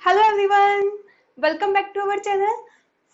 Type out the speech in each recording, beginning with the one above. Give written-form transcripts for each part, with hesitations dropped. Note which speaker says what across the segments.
Speaker 1: Hello everyone, welcome back to our channel.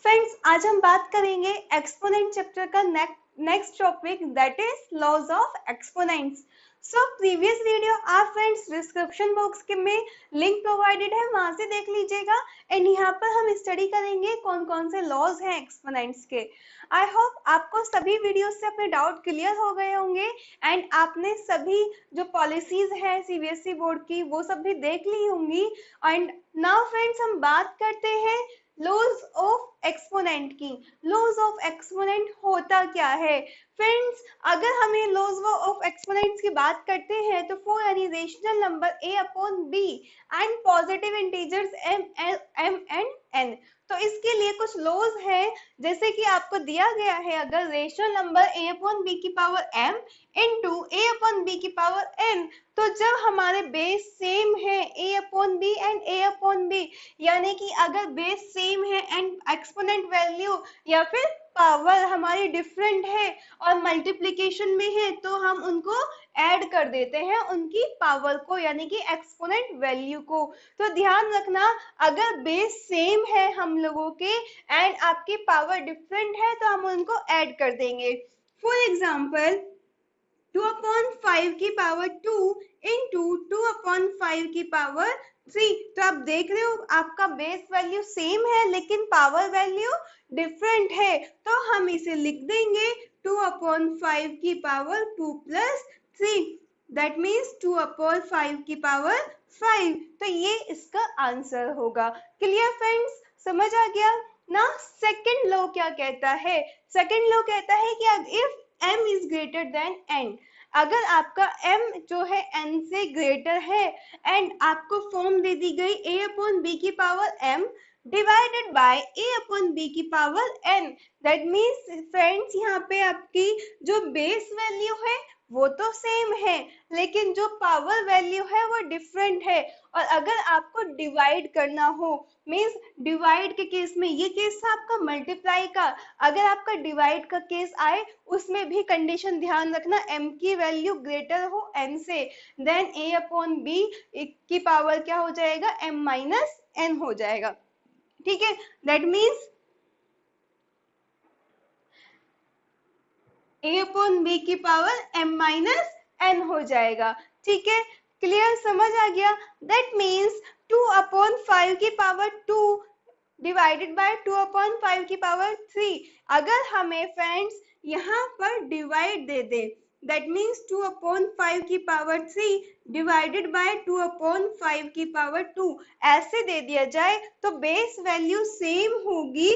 Speaker 1: Friends, आज हम बात करेंगे एक्सपोनेंट चैप्टर का next topic, that is laws of exponents. So previous video आप friends description box के में लिंक प्रोवाइडेड है, वहां से देख लीजिएगा। एंड यहाँ पर हम स्टडी करेंगे कौन कौन से लॉज हैं एक्सपोनेंट्स के। आई होप आपको सभी वीडियो से अपने डाउट क्लियर हो गए होंगे एंड आपने सभी जो पॉलिसीज है सीबीएसई बोर्ड की वो सब भी देख ली होंगी। एंड नाउ फ्रेंड्स, हम बात करते हैं लॉज ऑफ एक्सपोनेंट की। लॉज ऑफ एक्सपोनेंट होता क्या है फ्रेंड्स? अगर हमें लॉज ऑफ एक्सपोनेंट्स की बात करते हैं तो for any rational number a upon b and positive integers m and n, तो इसके लिए कुछ लॉज है। जैसे कि आपको दिया गया है, अगर rational number a upon b की power m into a upon b की पावर n, तो जब हमारे बेस सेम है a upon b and a upon b, यानी कि अगर बेस सेम है एंड एक्सपोनेंट वैल्यू या फिर पावर हमारी डिफरेंट है और मल्टीप्लिकेशन में है, तो हम उनको ऐड कर देते हैं उनकी पावर को, यानी कि एक्सपोनेंट वैल्यू को। तो ध्यान रखना, अगर बेस सेम है हम लोगों के एंड आपकी पावर डिफरेंट है तो हम उनको ऐड कर देंगे। फॉर एग्जाम्पल 2/5 की पावर 2 इंटू 2/5 की पावर 3, तो आप देख रहे हो आपका बेस वैल्यू सेम है लेकिन पावर वैल्यू डिफरेंट है, तो हम इसे लिख देंगे 2/5 की पावर 2 प्लस 3, दैट मीन्स 2/5 की पावर 5। तो ये इसका आंसर होगा। क्लियर फ्रेंड्स, समझ आ गया ना? सेकेंड लॉ क्या कहता है? सेकेंड लॉ कहता है कि if m is greater than n, अगर आपका m जो है n से ग्रेटर है एंड आपको फॉर्म दे दी गई a अपॉन b की power m divided by a upon b की power n, that means friends यहाँ पे आपकी जो बेस वैल्यू है वो तो सेम है लेकिन जो पावर वैल्यू है वो डिफरेंट है। और अगर आपको डिवाइड करना हो, मीन्स डिवाइड के केस में, ये केस था आपका मल्टीप्लाई का, अगर आपका डिवाइड का केस आए उसमें भी कंडीशन ध्यान रखना, m की वैल्यू ग्रेटर हो n से, देन a अपॉन b की पावर क्या हो जाएगा, m माइनस n हो जाएगा। ठीक है, that means a upon b की पावर m माइनस n हो जाएगा। ठीक है, क्लियर, समझ आ गया? दैट मीन्स 2/5 की पावर 2 डिवाइडेड बाय 2/5 की पावर 3। अगर हमें फ्रेंड्स यहाँ पर divide they they, that means 2/5 की पावर 3 डिवाइडेड बाय 2/5 की पावर 2 ऐसे दे दिया जाए तो बेस वैल्यू सेम होगी,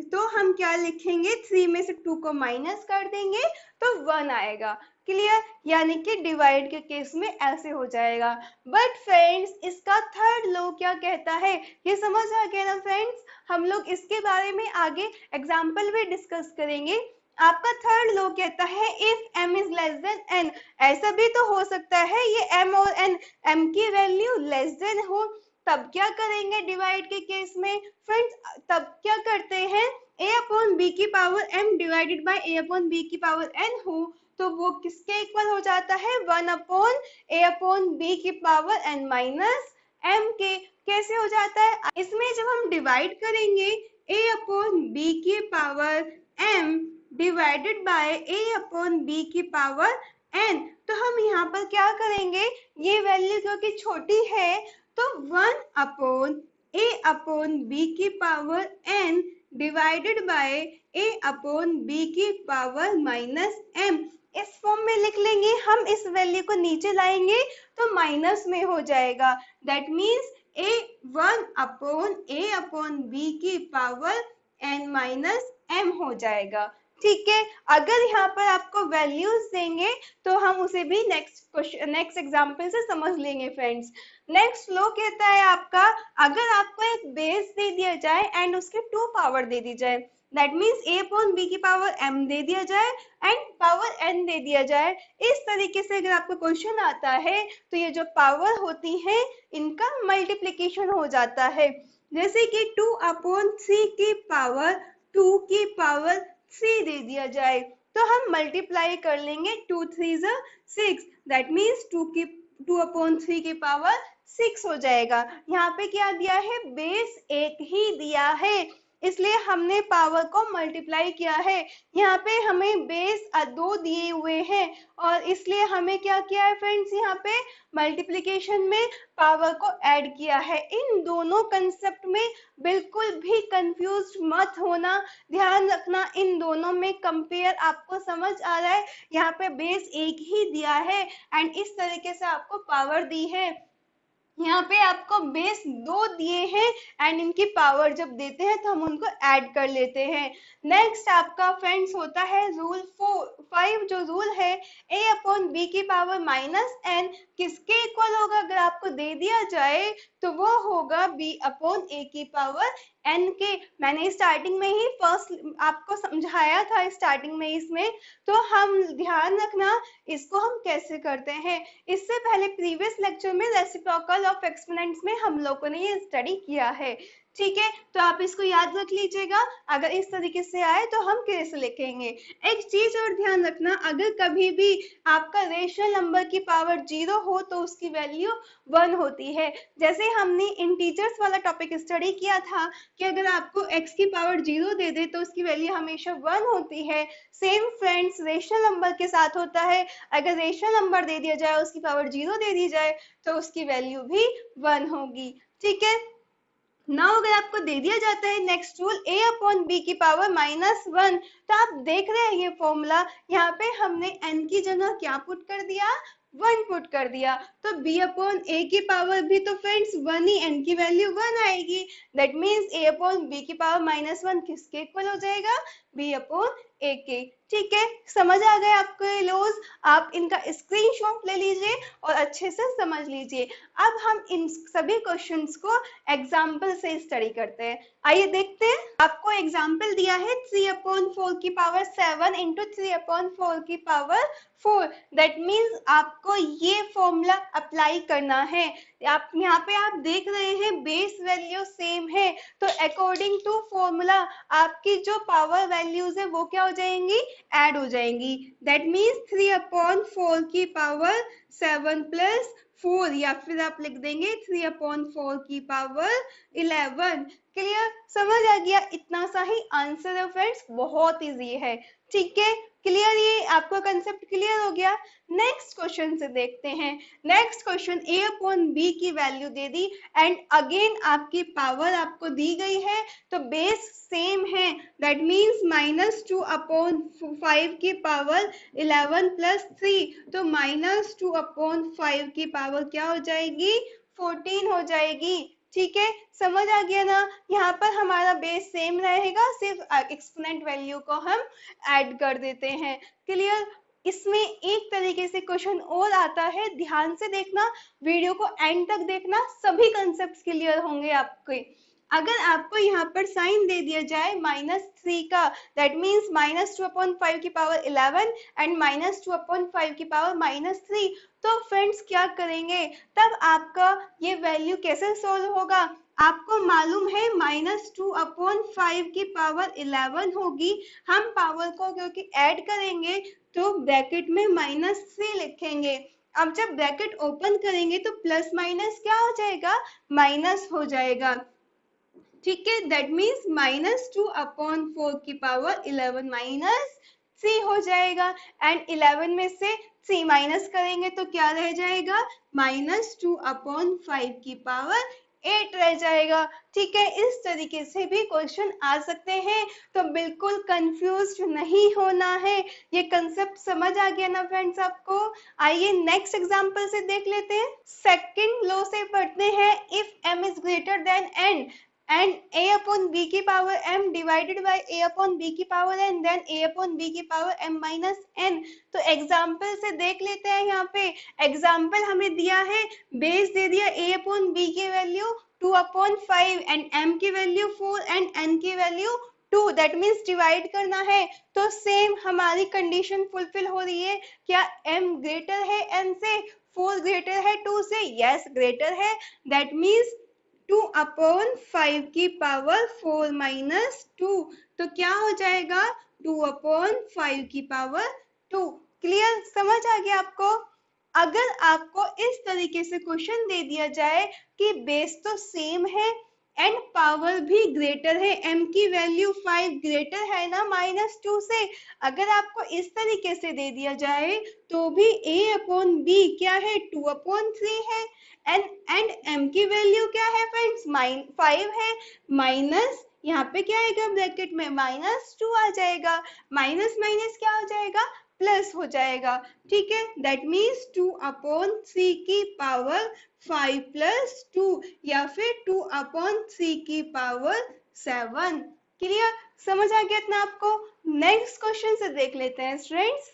Speaker 1: तो हम क्या लिखेंगे, 3 में से 2 को माइनस कर देंगे तो 1 आएगा। क्लियर, यानी कि डिवाइड के केस में ऐसे हो जाएगा। बट फ्रेंड्स, इसका थर्ड लॉ क्या कहता है, ये समझ आ गया ना फ्रेंड्स? हम लोग इसके बारे में आगे एग्जाम्पल भी डिस्कस करेंगे। आपका थर्ड लॉ कहता है if m is less than n, ऐसा भी तो हो सकता है ये m और n, m की वैल्यू लेस देन हो, तब क्या करेंगे डिवाइड के केस में फ्रेंड्स? तब क्या करते हैं, a अपॉन b की power m divided by a upon b की पावर n हो, तो वो किसके इक्वल हो जाता है, 1 अपॉन a अपॉन b की पावर n माइनस m के। कैसे हो जाता है? इसमें जब हम डिवाइड करेंगे a अपॉन b की power m divided by a upon b की पावर n, तो हम यहाँ पर क्या करेंगे, ये वैल्यू क्योंकि छोटी है तो 1 अपॉन a अपॉन b की power n divided by a upon b की पावर माइनस m, इस फॉर्म में लिख लेंगे। हम इस वैल्यू को नीचे लाएंगे तो माइनस में हो जाएगा, that means a1 upon a upon b की पावर n माइनस m हो जाएगा। ठीक है, अगर यहाँ पर आपको वैल्यूज देंगे तो हम उसे भी नेक्स्ट एग्जाम्पल से समझ लेंगे फ्रेंड्स। नेक्स्ट लॉ कहता है आपका, अगर आपको एक बेस दे दिया जाए एंड उसके 2 पावर दे दी जाए, that means a upon b की पावर m दे दिया जाए एंड पावर n दे दिया जाए, इस तरीके से अगर आपको क्वेश्चन आता है तो ये जो पावर होती है इनका मल्टीप्लीकेशन हो जाता है। जैसे कि 2 अपॉन 3 की पावर 2 की पावर 3 दे दिया जाए तो हम मल्टीप्लाई कर लेंगे, 2 3 6, दैट मीन्स 2 अपॉन 3 की पावर 6 हो जाएगा। यहाँ पे क्या दिया है, बेस 1 ही दिया है, इसलिए हमने पावर को मल्टीप्लाई किया है। यहाँ पे हमें बेस 2 दिए हुए हैं और इसलिए हमें क्या किया है फ्रेंड्स, यहाँ पे मल्टीप्लिकेशन में पावर को ऐड किया है। इन दोनों कंसेप्ट में बिल्कुल भी कंफ्यूज मत होना, ध्यान रखना इन दोनों में कंपेयर आपको समझ आ रहा है। यहाँ पे बेस 1 ही दिया है एंड इस तरीके से आपको पावर दी है। यहाँ पे आपको बेस 2 दिए हैं एंड इनकी पावर जब देते हैं तो हम उनको ऐड कर लेते हैं। नेक्स्ट आपका फ्रेंड्स होता है रूल 5, जो रूल है a अपॉन बी की पावर माइनस n किसके इक्वल होगा, अगर आपको दे दिया जाए तो वो होगा b अपॉन a की पावर n के। मैंने स्टार्टिंग में ही फर्स्ट आपको समझाया था स्टार्टिंग में इसमें, तो हम ध्यान रखना इसको हम कैसे करते हैं। इससे पहले प्रीवियस लेक्चर में रेसिप्रोकल ऑफ एक्सपोनेंट्स में हम लोगों ने ये स्टडी किया है, ठीक है, तो आप इसको याद रख लीजिएगा। अगर इस तरीके से आए तो हम कैसे लिखेंगे। एक चीज और ध्यान रखना, अगर कभी भी आपका रेशनल नंबर की पावर 0 हो तो उसकी वैल्यू 1 होती है। जैसे हमने इंटीजर्स वाला टॉपिक स्टडी किया था कि अगर आपको x की पावर 0 दे दे तो उसकी वैल्यू हमेशा 1 होती है। सेम फ्रेंड्स रेशनल नंबर के साथ होता है, अगर रेशनल नंबर दे दिया जाए उसकी पावर 0 दे दी जाए तो उसकी वैल्यू भी 1 होगी, ठीक है। नाउ अगर आपको दे दिया जाता है next rule a upon B की पावर -1, तो आप देख रहे हैं ये फॉर्मूला, यहाँ पे हमने n की जगह क्या पुट कर दिया, 1 पुट कर दिया, तो b अपॉन a की पावर भी तो फ्रेंड्स 1 ही, n की वैल्यू 1 आएगी। That means a upon b की पावर -1 किसके इक्वल हो जाएगा, b अपॉन a के, ठीक है। समझ आ गए आपको ये लॉज, आप इनका स्क्रीनशॉट ले लीजिए और अच्छे से समझ लीजिए। अब हम इन सभी क्वेश्चंस को एग्जाम्पल से स्टडी करते हैं। आइए देखते हैं, आपको एग्जाम्पल दिया है 3 अपॉन 4 की पावर 7 इंटू 3 अपॉन 4 की पावर 4। दैट मीन्स आपको ये फॉर्मूला अप्लाई करना है। आप यहाँ पे आप देख रहे हैं बेस वैल्यू सेम है, तो अकॉर्डिंग टू फॉर्मूला आपकी जो पावर वैल्यूज है वो क्या हो जाएंगी, ऐड हो जाएंगी। दैट मीन्स 3 अपॉन 4 की पावर 7 प्लस 4, या फिर आप लिख देंगे 3 अपॉन 4 की पावर 11। क्लियर, समझ आ गया, इतना सा ही आंसर है फ्रेंड्स, बहुत इजी है, ठीक है। क्लियर, ये आपका कंसेप्ट क्लियर हो गया। नेक्स्ट क्वेश्चन से देखते हैं। Next question a upon b की value they the and again आपकी पावर आपको दी गई है, तो बेस सेम है। दैट मीन्स -2 अपॉन 5 की पावर 11 प्लस 3, तो -2 अपॉन 5 की पावर क्या हो जाएगी, 14 हो जाएगी, ठीक है। समझ आ गया ना, यहाँ पर हमारा बेस सेम रहेगा, सिर्फ एक्सपोनेंट वैल्यू को हम ऐड कर देते हैं। क्लियर, इसमें एक तरीके से क्वेश्चन और आता है, ध्यान से देखना, वीडियो को एंड तक देखना, सभी कंसेप्ट्स क्लियर होंगे आपके। अगर आपको यहाँ पर साइन दे दिया जाए -3 का, दैट मीन्स -2 अपॉन 5 की पावर 11 एंड -2 अपॉन 5 की पावर -3, तो फ्रेंड्स क्या करेंगे, तब आपका ये वैल्यू कैसे सोल्व होगा। आपको मालूम है -2 अपॉन 5 की पावर 11 होगी, हम पावर को क्योंकि ऐड करेंगे तो ब्रैकेट में -3 लिखेंगे। अब जब ब्रैकेट ओपन करेंगे तो प्लस माइनस क्या हो जाएगा, माइनस हो जाएगा, ठीक है। दैट मीन्स -2 अपॉन 4 की पावर 11 -3 हो जाएगा एंड 11 में से 3 माइनस करेंगे तो क्या रह जाएगा, -2 अपॉन 5 की पावर 8 रह जाएगा, ठीक है। इस तरीके से भी क्वेश्चन आ सकते हैं, तो बिल्कुल कंफ्यूज नहीं होना है। ये कंसेप्ट समझ आ गया ना फ्रेंड्स आपको। आइए नेक्स्ट एग्जांपल से देख लेते हैं। सेकंड लॉ से पढ़ते हैं, if m is greater than n and a upon b की power m divided by a upon b की power n then a upon b की पावर m minus n। तो एग्जाम्पल से देख लेते हैं। यहाँ पे एग्जाम्पल हमें दिया है, बेस दे दिया a upon b की वैल्यू 2 upon 5 एंड m की वैल्यू 4 एंड n की वैल्यू 2, दैट मीन्स डिवाइड करना है। तो सेम हमारी कंडीशन फुलफिल हो रही है, क्या m ग्रेटर है n से, 4 ग्रेटर है 2 से, यस ग्रेटर है, दैट मीन्स 2 अपॉन 5 की पावर 4 माइनस 2, तो क्या हो जाएगा 2 अपॉन 5 की पावर 2। क्लियर, समझ आ गया आपको। अगर आपको इस तरीके से क्वेश्चन दे दिया जाए कि बेस तो सेम है एंड पावर भी ग्रेटर है, m की वैल्यू 5 ग्रेटर है ना -2 से, अगर आपको इस तरीके से दे दिया जाए तो भी a अपॉन b क्या है 2/3 है एंड m की वैल्यू क्या है फ्रेंड्स 5 है, माइनस यहाँ पे क्या आएगा ब्रैकेट में -2 आ जाएगा, माइनस माइनस क्या हो जाएगा प्लस हो जाएगा, ठीक है, दैट मीन्स 2/3 की पावर 5 + 2 या फिर 2/3 की पावर 7। क्लियर, समझ आ गया इतना आपको। नेक्स्ट क्वेश्चन से देख लेते हैं स्टूडेंट्स।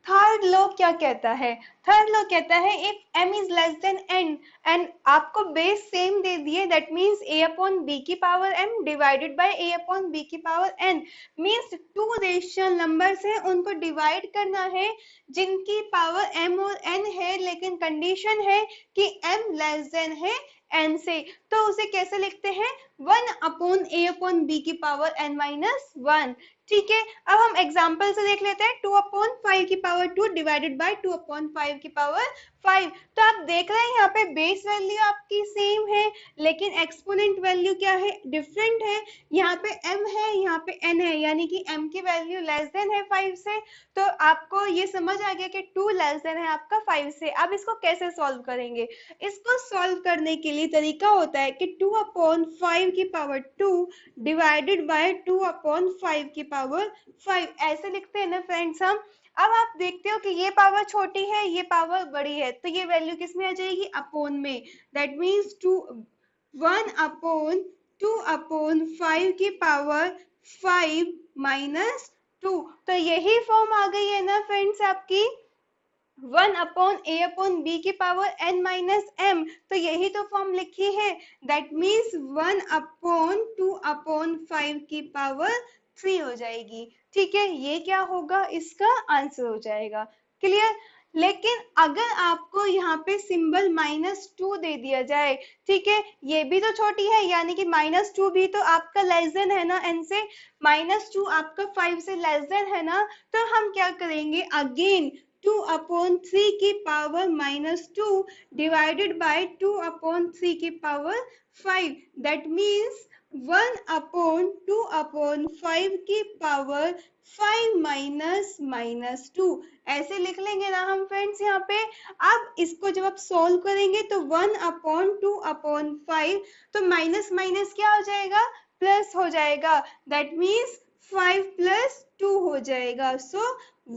Speaker 1: थर्ड लॉ क्या कहता है? थर्ड लॉ कहता है if m is less than n and आपको बेस सेम दे दिए, that means a upon b की power m divided by a upon b की power n, means two rational numbers हैं उनको डिवाइड करना है जिनकी पावर m और n है, लेकिन कंडीशन है कि m लेस देन है n से, तो उसे कैसे लिखते हैं 1 अपॉन a अपॉन b की पावर n माइनस 1। ठीक है, अब हम एग्जाम्पल से देख लेते हैं 2/5 की पावर 2 डिवाइडेड बाय 2/5 की पावर 5। तो आप देख रहे हैं यहाँ पे बेस वैल्यू आपकी सेम है लेकिन एक्सपोनेंट वैल्यू क्या है डिफरेंट है, यहाँ पे m है यहाँ पे n है, यानी कि m की वैल्यू लेस देन है 5 से, तो आपको ये समझ आ गया कि 2 लेस देन है आपका 5 से। अब इसको कैसे सॉल्व करेंगे? इसको सॉल्व करने के लिए तरीका होता है कि 2/5 की पावर 2 डिवाइडेड बाय 2/5 की पावर 5, ऐसे लिखते हैं ना फ्रेंड्स हम। अब आप देखते हो कि ये पावर छोटी है ये पावर बड़ी है, तो ये वैल्यू किस में आ जाएगी अपोन में, दैट मीन्स 1/2/5 की पावर 5 माइनस 2, तो यही फॉर्म आ गई है ना फ्रेंड्स आपकी 1/a/b की पावर n माइनस m, तो यही तो फॉर्म लिखी है, दैट मीन्स 1/2/5 की पावर 3 हो जाएगी। ठीक है, ये क्या होगा इसका आंसर हो जाएगा। क्लियर, लेकिन अगर आपको यहाँ पे सिंबल -2 दे दिया जाए, ठीक है, ये भी तो छोटी है यानी कि -2 भी तो आपका लेस देन है ना n से, -2 आपका 5 से लेस देन है ना, तो हम क्या करेंगे अगेन 2/3 की पावर -2 डिवाइडेड बाय 2/3 की पावर 5, दैट मीन्स 1/2/5 की पावर 5 माइनस -2, ऐसे लिख लेंगे ना हम फ्रेंड्स यहाँ पे। अब इसको जब आप सॉल्व करेंगे तो 1/2/5, तो माइनस माइनस क्या हो जाएगा प्लस हो जाएगा, दैट मीन्स 5 + 2 हो जाएगा, सो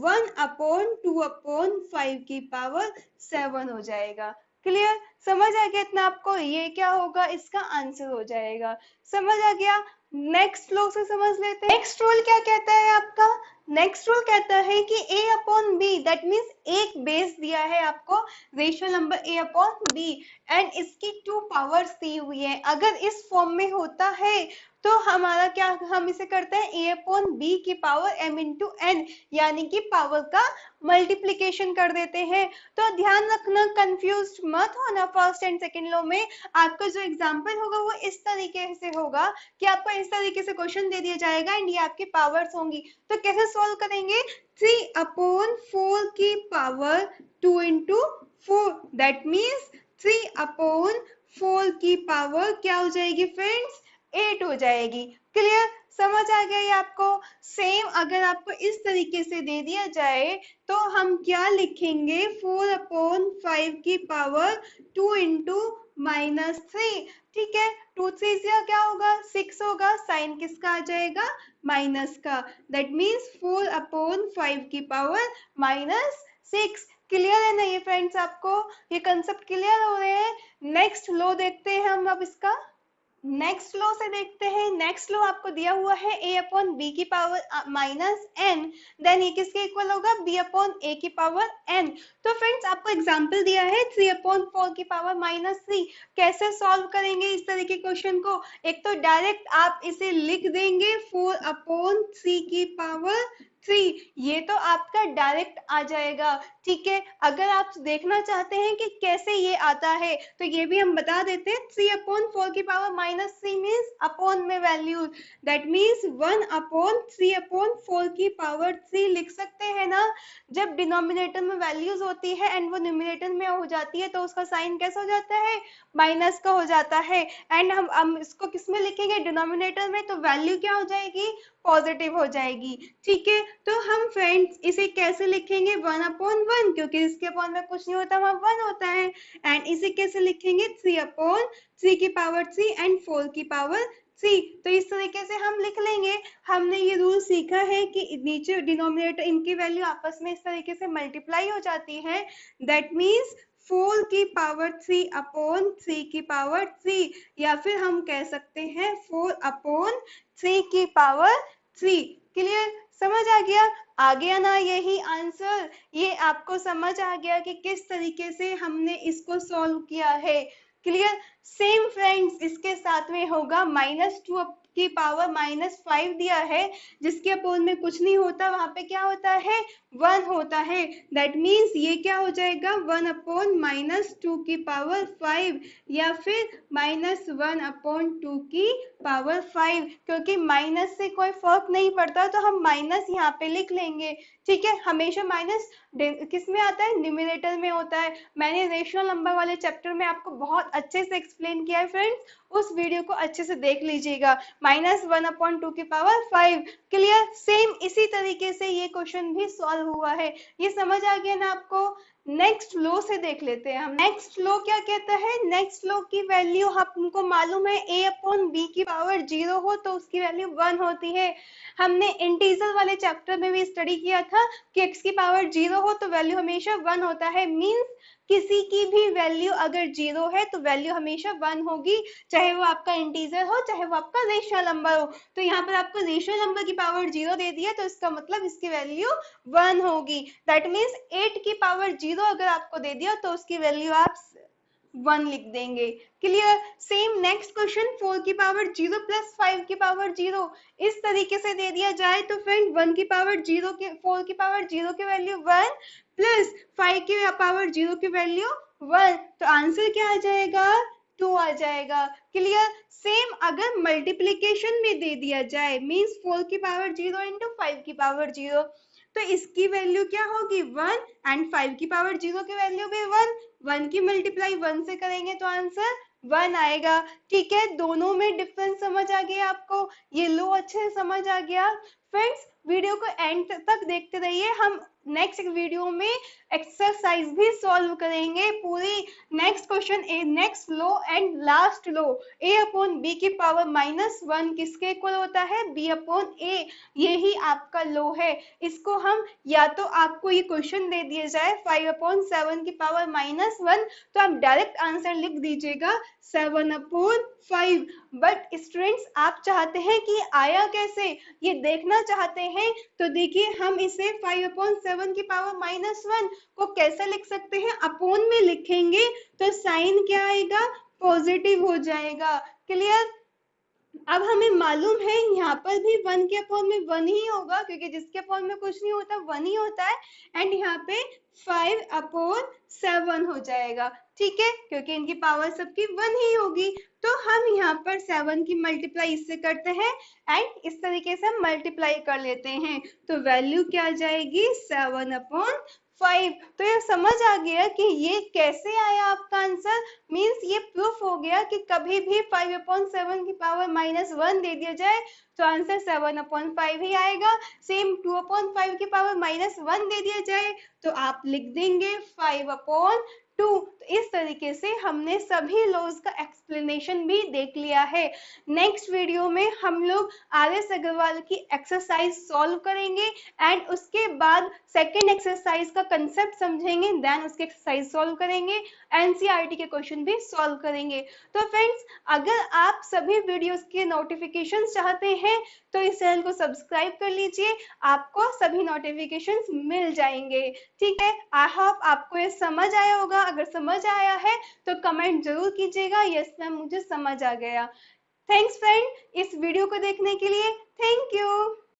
Speaker 1: 1/2/5 की पावर 7 हो जाएगा। क्लियर, समझ आ गया इतना आपको, ये क्या होगा इसका आंसर हो जाएगा। समझ आ गया, नेक्स्ट लॉ से समझ लेते हैं। नेक्स्ट रूल क्या कहता है आपका? नेक्स्ट रूल कहता है कि a/b, दैट मीन्स एक बेस दिया है आपको रेशियो नंबर a/b एंड इसकी 2 पावर्स दी हुई है, अगर इस फॉर्म में होता है तो हमारा क्या, हम इसे करते हैं a/b की पावर m into n, यानी कि पावर का मल्टीप्लीकेशन कर देते हैं। तो ध्यान रखना, कंफ्यूज मत होना, फर्स्ट एंड सेकंड लॉ में आपका जो एग्जांपल होगा वो इस तरीके से होगा कि आपको इस तरीके से क्वेश्चन दे दिया जाएगा एंड ये आपकी पावर्स होंगी, तो कैसे सॉल्व करेंगे 3/4 की पावर 2 into 4, दैट मीन्स 3/4 की पावर क्या हो जाएगी फ्रेंड्स 8 हो जाएगी। क्लियर, समझ आ गया ये आपको। सेम अगर आपको इस तरीके से दे दिया जाए तो हम क्या लिखेंगे 4/5 की पावर 2 into -3, ठीक है, 2 3 से क्या होगा 6 होगा, साइन किसका आ जाएगा माइनस का, दैट मीन्स 4/5 की पावर -6। क्लियर है ना ये फ्रेंड्स, आपको ये कंसेप्ट क्लियर हो रहे हैं। नेक्स्ट लॉ देखते हैं हम अब इसका। नेक्स्ट लॉ से देखते हैं, नेक्स्ट लॉ आपको दिया हुआ है a/b की पावर -n, देन ये किसके इक्वल होगा b/a की पावर n। तो फ्रेंड्स आपको एग्जांपल दिया है 3/4 की पावर -3, कैसे सॉल्व करेंगे इस तरह के क्वेश्चन को? एक तो डायरेक्ट आप इसे लिख देंगे 4/3 की पावर 3, ये तो आपका डायरेक्ट आ जाएगा। ठीक है, अगर आप देखना चाहते हैं कि कैसे ये आता है तो ये भी हम बता देते हैं। 3/4 मीन्स अपॉन में वैल्यूज, दैट मीन्स 1/3/4 लिख सकते हैं ना। जब डिनोमिनेटर में वैल्यूज होती है एंड वो न्यूमिनेटर में हो जाती है तो उसका साइन कैसा हो जाता है, माइनस का हो जाता है। एंड हम इसको किस में लिखेंगे, डिनोमिनेटर में, तो वैल्यू क्या हो जाएगी, पॉजिटिव हो जाएगी। ठीक है, तो हम फ्रेंड्स इसे कैसे लिखेंगे, 1/1, क्योंकि इसके अपॉन में कुछ नहीं होता, वहां 1 होता है। एंड इसे कैसे लिखेंगे, 3/3 एंड 4/3। तो इस तरीके से हम लिख लेंगे। हमने ये रूल सीखा है कि नीचे डिनोमिनेटर इनकी वैल्यू आपस में इस तरीके से मल्टीप्लाई हो जाती है, दैट मीन्स 4/3/3, या फिर हम कह सकते हैं 4/3। क्लियर, समझ आ गया, आ गया ना यही आंसर। ये आपको समझ आ गया कि किस तरीके से हमने इसको सॉल्व किया है। क्लियर, सेम फ्रेंड्स इसके साथ में होगा -2 की पावर -5 दिया है, जिसके अपोन में कुछ नहीं होता, वहां पे क्या होता है, 1 होता है। दैट मीन्स ये क्या हो जाएगा, 1/-2 की पावर 5, या फिर -1/2 की पावर 5, क्योंकि माइनस से कोई फर्क नहीं पड़ता तो हम माइनस यहाँ पे लिख लेंगे। ठीक है, हमेशा माइनस किस में आता है, न्यूमरेटर में होता है। मैंने रेशनल नंबर वाले चैप्टर में आपको बहुत अच्छे से एक्सप्लेन किया है फ्रेंड्स, उस वीडियो को अच्छे से देख लीजिएगा। -1/2 की पावर 5। क्लियर, सेम इसी तरीके से ये क्वेश्चन भी सॉल्व हुआ है। ये समझ आ गया ना आपको। नेक्स्ट लो से देख लेते हैं हम। नेक्स्ट लो क्या कहता है, नेक्स्ट लो की वैल्यू हमको मालूम है, a/b/0 हो तो उसकी वैल्यू 1 होती है। हमने इंटीजर वाले चैप्टर में भी स्टडी किया था कि x⁻0 हो तो वैल्यू हमेशा 1 होता है। मींस किसी की भी वैल्यू अगर 0 है तो वैल्यू हमेशा 1 होगी, चाहे वो आपका इंटीजर हो चाहे वो आपका रेशनल नंबर हो। तो यहाँ पर आपको रेशनल नंबर की पावर 0 दे दिया तो इसका मतलब इसकी वैल्यू 1 होगी। दैट मीन्स 8 की पावर 0 अगर आपको दे दिया तो उसकी वैल्यू आप 1 लिख देंगे। क्लियर, सेम नेक्स्ट क्वेश्चन 4 की पावर 0 प्लस 5 की पावर 0 इस तरीके से दे दिया जाए तो फ्रेंड 1 की पावर 0 के 4 की पावर 0 की वैल्यू 1 प्लस 5 की पावर 0 की वैल्यू 1, तो आंसर क्या आ जाएगा, 2 आ जाएगा। क्लियर, सेम अगर मल्टीप्लीकेशन में दे दिया जाए, मींस 4 की पावर 0 इंटू 5 की पावर 0, तो इसकी वैल्यू क्या होगी, 1, एंड 5 की पावर 0 की वैल्यू भी 1 की मल्टीप्लाई 1 से करेंगे तो आंसर 1 आएगा। ठीक है, दोनों में डिफरेंस समझ आ गया आपको, ये लो अच्छे से समझ आ गया। फ्रेंड्स वीडियो को एंड तक देखते रहिए, हम नेक्स्ट वीडियो में एक्सरसाइज भी सॉल्व करेंगे पूरी। Next question next low and last low, a/b/1 किसके इक्वल होता है, b/a, यही आपका लो है। इसको हम या तो आपको ये क्वेश्चन दे दिया जाए 5/7 तो आप डायरेक्ट आंसर लिख दीजिएगा 7/5। बट स्टूडेंट्स आप चाहते हैं कि आया कैसे, ये देखना चाहते हैं तो देखिए हम इसे 5/7 को कैसे लिख सकते हैं, अपोन में लिखेंगे तो साइन क्या आएगा, पॉजिटिव हो जाएगा। क्लियर, अब हमें मालूम है यहाँ पर भी 1 के अपॉन में 1 ही होगा, क्योंकि जिसके अपॉन में कुछ नहीं होता 1 ही होता है। एंड यहाँ पे 5/7 हो जाएगा। ठीक है, क्योंकि इनकी पावर सबकी 1 ही होगी, तो हम यहाँ पर 7 की मल्टीप्लाई इससे करते हैं एंड इस तरीके से हम मल्टीप्लाई कर लेते हैं, तो वैल्यू क्या आ जाएगी, 7/5। तो ये समझ आ गया कि ये कैसे आया आपका आंसर। मींस ये प्रूफ हो गया कि कभी भी 5/7 की पावर -1 दे दिया जाए तो आंसर 7/5 ही आएगा। सेम 2/5 की पावर -1 दे दिया जाए तो आप लिख देंगे 5/2। तो इस तरीके से हमने सभी लॉज का एक्सप्लेनेशन भी देख लिया है। नेक्स्ट वीडियो में हम लोग RS अग्रवाल की एक्सरसाइज सॉल्व करेंगे एंड उसके बाद सेकेंड एक्सरसाइज का कंसेप्ट समझेंगे, देन उसके एक्सरसाइज सॉल्व करेंगे, NCERT के क्वेश्चन भी सॉल्व करेंगे। तो फ्रेंड्स अगर आप सभी वीडियोस के नोटिफिकेशंस चाहते हैं तो इस चैनल को सब्सक्राइब कर लीजिए, आपको सभी नोटिफिकेशंस मिल जाएंगे। ठीक है, आई होप आपको ये समझ आया होगा। अगर समझ आया है तो कमेंट जरूर कीजिएगा, यस मैम मुझे समझ आ गया। थैंक्स फ्रेंड इस वीडियो को देखने के लिए, थैंक यू।